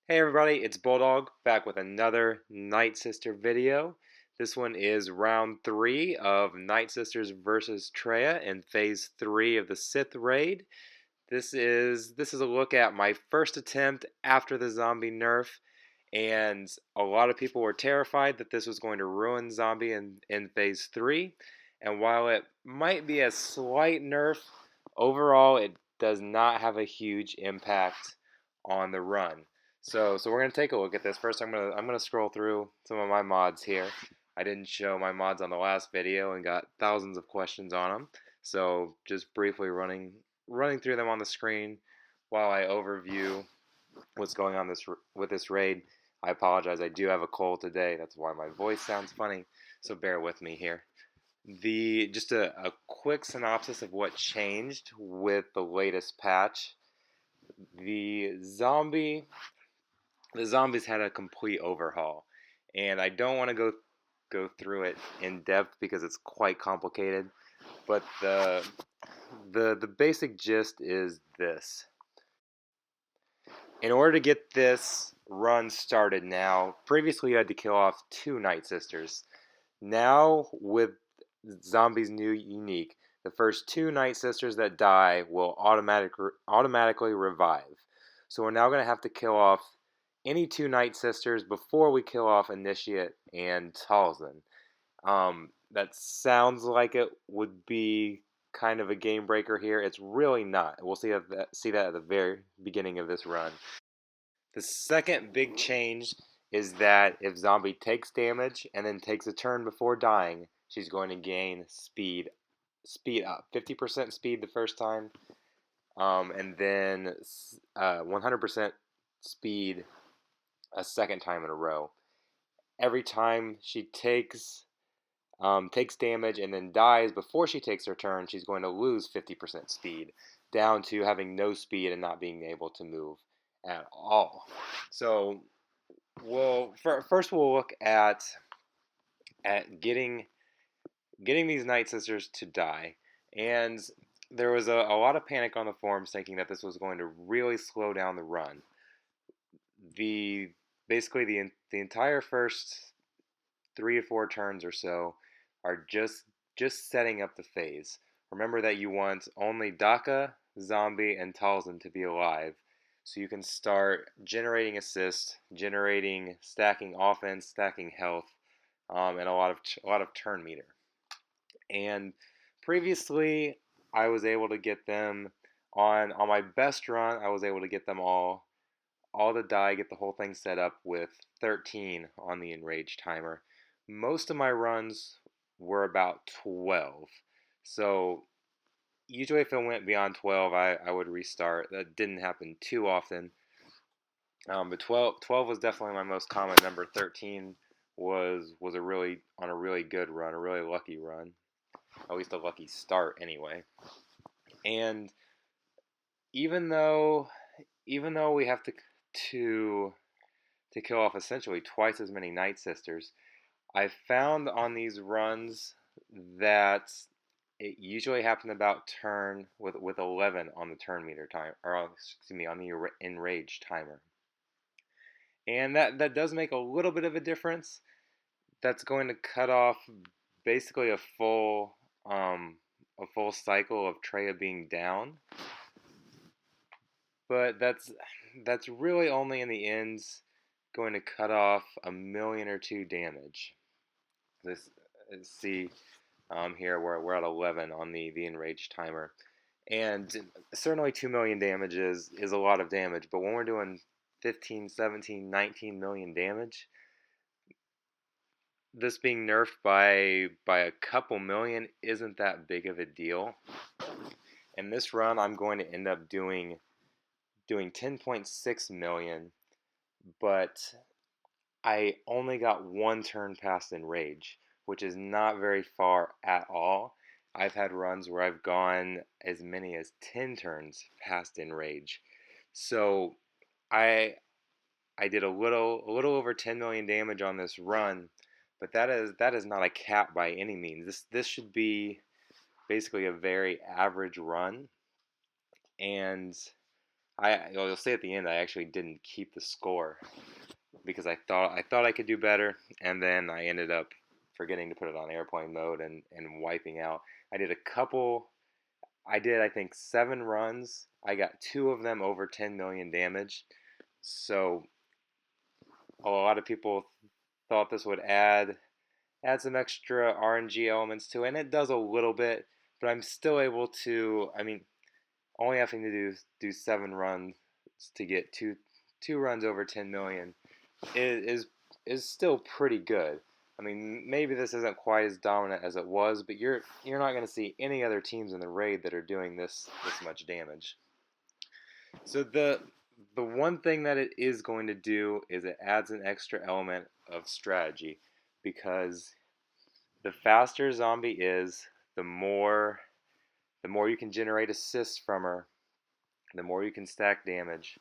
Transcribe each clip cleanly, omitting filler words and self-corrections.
Hey everybody, it's Bulldog back with another Nightsister video. This one is round 3 of Nightsisters versus Traya in phase 3 of the Sith Raid. This is a look at my first attempt after the zombie nerf, and a lot of people were terrified that this was going to ruin zombie in phase 3. And while it might be a slight nerf, overall it does not have a huge impact on the run. So we're gonna take a look at this. First, I'm gonna scroll through some of my mods here. I didn't show my mods on the last video and got thousands of questions on them. So just briefly running through them on the screen while I overview what's going on with this raid. I apologize. I do have a cold today. That's why my voice sounds funny. So bear with me here. Just a quick synopsis of what changed with the latest patch. The zombie the zombies had a complete overhaul, and I don't want to go through it in depth because it's quite complicated. But the basic gist is this: in order to get this run started now, previously you had to kill off 2 Nightsisters. Now with Zombies New Unique, the first 2 Nightsisters that die will automatically revive. So we're now going to have to kill off any 2 Nightsisters before we kill off Initiate and Talzin. That sounds like it would be kind of a game breaker here. It's really not. We'll see that at the very beginning of this run. The second big change is that if Zombie takes damage and then takes a turn before dying, she's going to gain speed up. 50% speed the first time, and then 100% speed a second time in a row. Every time she takes damage and then dies before she takes her turn, she's going to lose 50% speed, down to having no speed and not being able to move at all. So first we'll look at getting these Nightsisters to die. And there was a lot of panic on the forums thinking that this was going to really slow down the run. The Basically the entire first 3 or 4 turns or so are just setting up the phase. Remember that you want only Daka, Zombie, and Talzin to be alive, so you can start generating assist, stacking offense, stacking health, and a lot of turn meter. And previously, I was able to get them on my best run. I was able to get them all to die, get the whole thing set up with 13 on the enraged timer. Most of my runs were about 12. So usually if it went beyond 12, I would restart. That didn't happen too often. But 12 was definitely my most common number. 13 was a really good run, a really lucky run. At least a lucky start anyway. And even though we have to kill off essentially twice as many Nightsisters, I found on these runs that it usually happened about turn with 11 on the turn meter time, or excuse me, on the enraged timer, and that does make a little bit of a difference. That's going to cut off basically a full cycle of Traya being down, but that's really only in the ends going to cut off a million or two damage. Let's see here we're at 11 on the enraged timer, and certainly 2 million damage is a lot of damage, but when we're doing 15, 17, 19 million damage, this being nerfed by a couple million isn't that big of a deal. In this run, I'm going to end up doing 10.6 million, but I only got 1 turn past Enrage, which is not very far at all. I've had runs where I've gone as many as 10 turns past Enrage. So I did a little over 10 million damage on this run, but that is not a cap by any means. This should be basically a very average run, and you'll see at the end I actually didn't keep the score because I thought I could do better, and then I ended up forgetting to put it on airplane mode and wiping out. I did a couple. I did, I think, 7 runs. I got 2 of them over 10 million damage. So a lot of people thought this would add some extra RNG elements to it, and it does a little bit, but I'm still able to. I mean, only having to do 7 runs to get two runs over 10 million is still pretty good. I mean, maybe this isn't quite as dominant as it was, but you're not going to see any other teams in the raid that are doing this much damage. So the one thing that it is going to do is it adds an extra element of strategy, because the faster zombie is, the more you can generate assists from her, the more you can stack damage.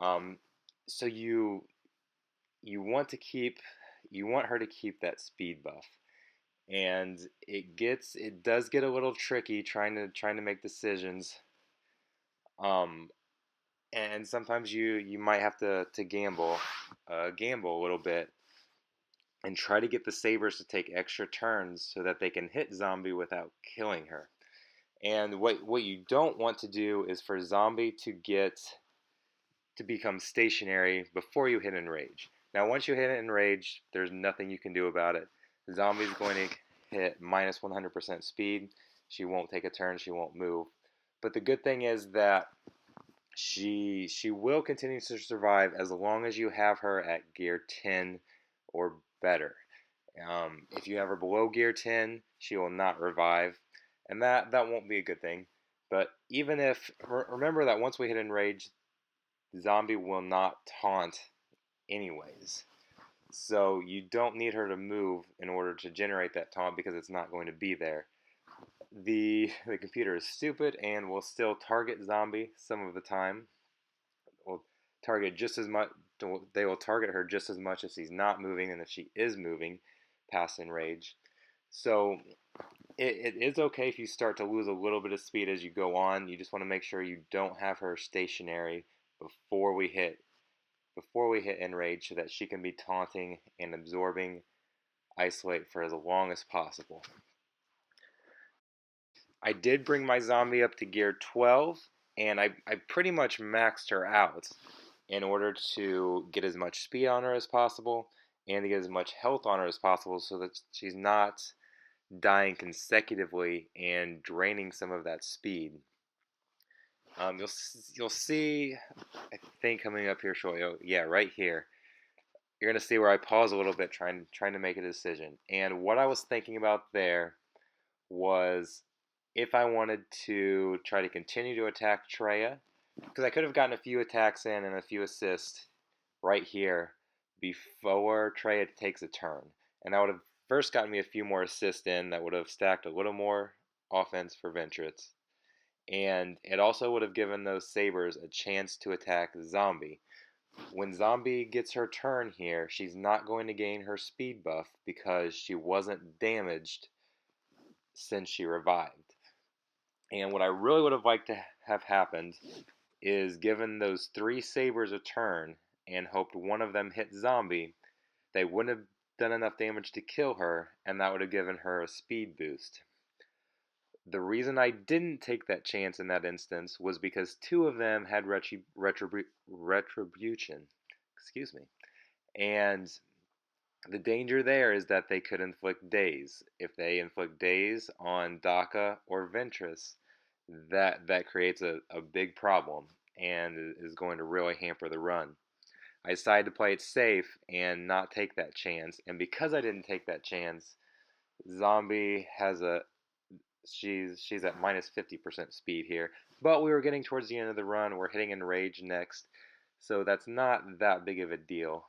Um, so you want to keep you want her to keep that speed buff, and it does get a little tricky trying to make decisions. Um, and sometimes you might have to gamble a little bit and try to get the sabers to take extra turns so that they can hit zombie without killing her. And what you don't want to do is for zombie to become stationary before you hit enrage. Now, once you hit enrage, there's nothing you can do about it. The zombie's going to hit minus 100% speed. She won't take a turn. She won't move. But the good thing is that she will continue to survive as long as you have her at gear 10 or better. If you have her below gear 10, she will not revive, and that won't be a good thing. But even if remember that once we hit enrage, zombie will not taunt anyways. So you don't need her to move in order to generate that taunt because it's not going to be there. The computer is stupid and will still target zombie some of the time. Will target just as much. They will target her just as much if she's not moving and if she is moving past enrage. So it is okay if you start to lose a little bit of speed as you go on. You just want to make sure you don't have her stationary before we hit enrage so that she can be taunting and absorbing isolate for as long as possible. I did bring my zombie up to gear 12, and I pretty much maxed her out in order to get as much speed on her as possible and to get as much health on her as possible so that she's not dying consecutively and draining some of that speed. You'll see, I think coming up here shortly. Oh, yeah, right here. You're gonna see where I pause a little bit trying to make a decision. And what I was thinking about there was if I wanted to try to continue to attack Treya, because I could have gotten a few attacks in and a few assists right here before Treya takes a turn, and that would have first gotten me a few more assists in that would have stacked a little more offense for Ventress, and it also would have given those sabers a chance to attack Zombie. When Zombie gets her turn here, she's not going to gain her speed buff because she wasn't damaged since she revived. And what I really would have liked to have happened is given those 3 sabers a turn and hoped one of them hit Zombie, they wouldn't have done enough damage to kill her, and that would have given her a speed boost. The reason I didn't take that chance in that instance was because 2 of them had retribution. Excuse me. And the danger there is that they could inflict daze. If they inflict daze on Daka or Ventress, that creates a big problem and is going to really hamper the run. I decided to play it safe and not take that chance, and because I didn't take that chance, Zombie has she's at minus 50% speed here, but we were getting towards the end of the run. We're hitting enrage next, so that's not that big of a deal.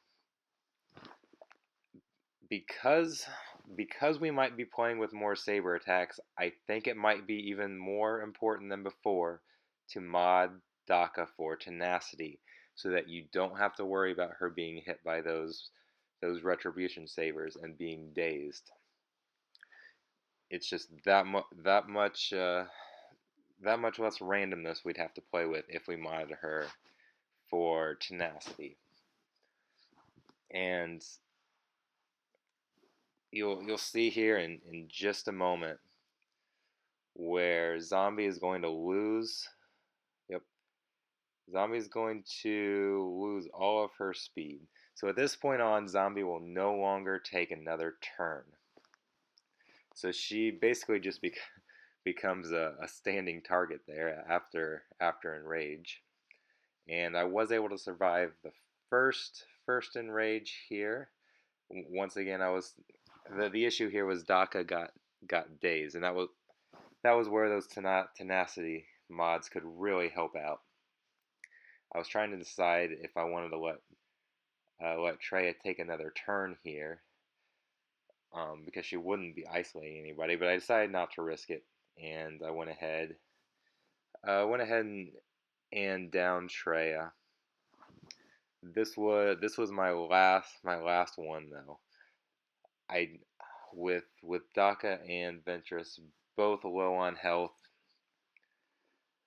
Because we might be playing with more saber attacks, I think it might be even more important than before to mod Daka for tenacity, so that you don't have to worry about her being hit by those retribution sabers and being dazed. It's just that much that much less randomness we'd have to play with if we modded her for tenacity. And you'll see here in just a moment where Zombie is going to lose. Yep, Zombie is going to lose all of her speed. So at this point on, Zombie will no longer take another turn. So she basically just becomes a standing target there after Enrage. And I was able to survive the first Enrage here. Once again, I was the issue here was Daka got dazed, and that was where those tenacity mods could really help out. I was trying to decide if I wanted to let Treya take another turn here, because she wouldn't be isolating anybody, but I decided not to risk it, and I went ahead and downed Treya. This was my last one though. I with Daka and Ventress both low on health.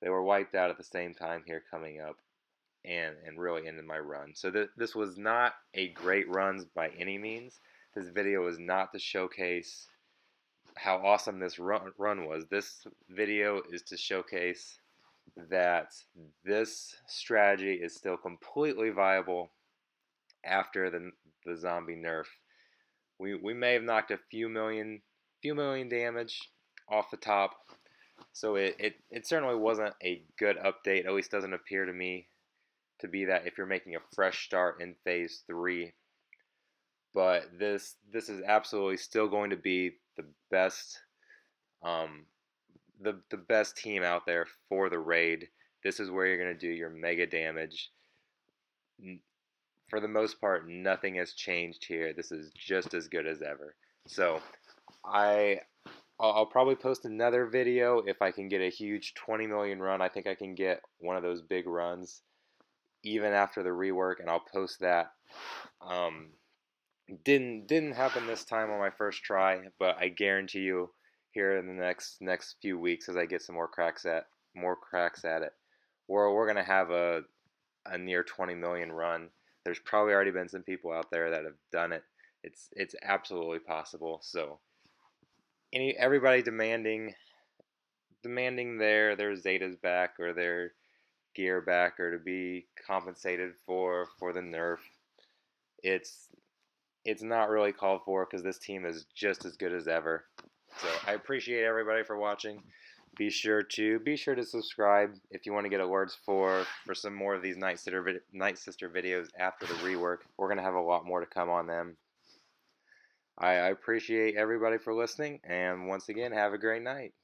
They were wiped out at the same time here coming up, and really ended my run. So this was not a great run by any means. This video is not to showcase how awesome this run was. This video is to showcase that this strategy is still completely viable after the zombie nerf. We may have knocked a few million damage off the top, so it certainly wasn't a good update. At least doesn't appear to me to be that if you're making a fresh start in phase 3. But this is absolutely still going to be the best the best team out there for the raid. This is where you're going to do your mega damage. For the most part, nothing has changed here. This is just as good as ever. So I'll probably post another video if I can get a huge 20 million run. I think I can get one of those big runs even after the rework, and I'll post that. Didn't happen this time on my first try, but I guarantee you here in the next few weeks, as I get some more cracks at it, we're gonna have a near 20 million run. There's probably already been some people out there that have done it. It's absolutely possible. So everybody demanding their Zetas back or their gear back, or to be compensated for the nerf. It's not really called for, because this team is just as good as ever. So I appreciate everybody for watching. Be sure to subscribe if you want to get alerts for some more of these Nightsister videos after the rework. We're gonna have a lot more to come on them. I appreciate everybody for listening, and once again, have a great night.